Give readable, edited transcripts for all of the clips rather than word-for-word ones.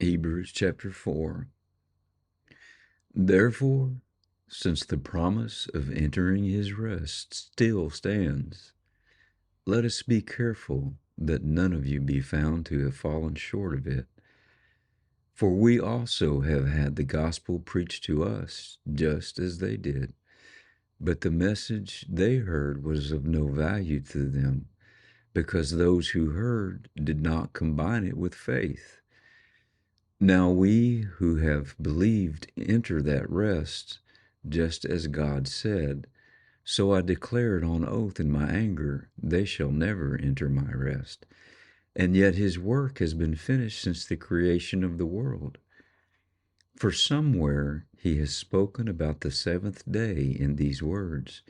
Hebrews chapter 4. Therefore, since the promise of entering his rest still stands, let us be careful that none of you be found to have fallen short of it. For we also have had the gospel preached to us, just as they did. But the message they heard was of no value to them, because those who heard did not combine it with faith. Now we who have believed enter that rest, just as God said, so I declared on oath in my anger, they shall never enter my rest. And yet his work has been finished since the creation of the world. For somewhere he has spoken about the seventh day in these words,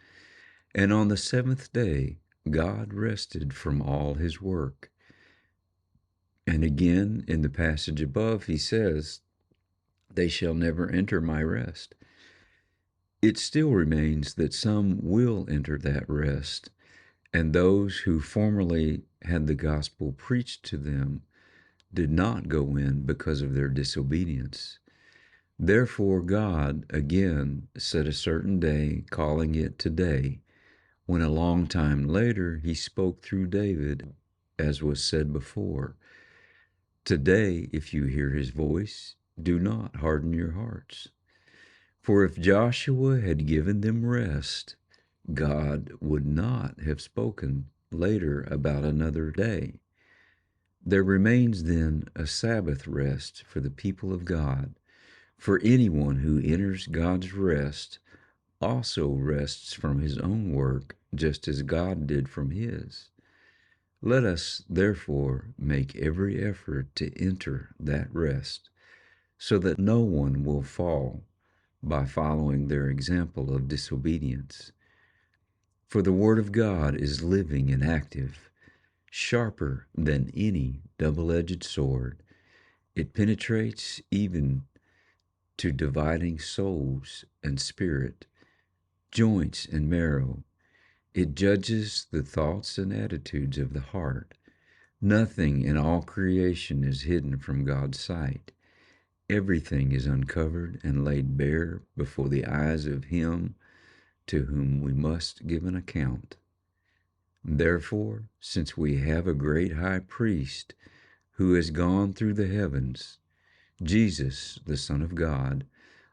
and on the seventh day God rested from all his work. And again in the passage above he says, they shall never enter my rest. It still remains that some will enter that rest, and those who formerly had the gospel preached to them did not go in because of their disobedience. Therefore God again set a certain day, calling it today, when a long time later he spoke through David, as was said before, today, if you hear his voice, do not harden your hearts. For if Joshua had given them rest, God would not have spoken later about another day. There remains then a Sabbath rest for the people of God. For anyone who enters God's rest also rests from his own work, just as God did from his. Let us, therefore, make every effort to enter that rest, so that no one will fall by following their example of disobedience. For the word of God is living and active, sharper than any double-edged sword. It penetrates even to dividing souls and spirit, joints and marrow. It judges the thoughts and attitudes of the heart. Nothing in all creation is hidden from God's sight. Everything is uncovered and laid bare before the eyes of him to whom we must give an account. Therefore, since we have a great high priest who has gone through the heavens, Jesus, the Son of God,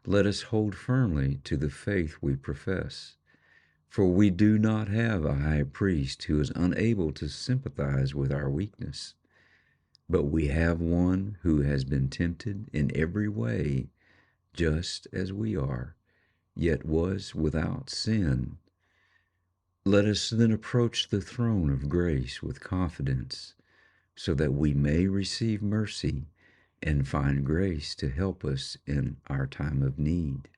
let us hold firmly to the faith we profess. For we do not have a high priest who is unable to sympathize with our weakness, but we have one who has been tempted in every way, just as we are, yet was without sin. Let us then approach the throne of grace with confidence, so that we may receive mercy and find grace to help us in our time of need.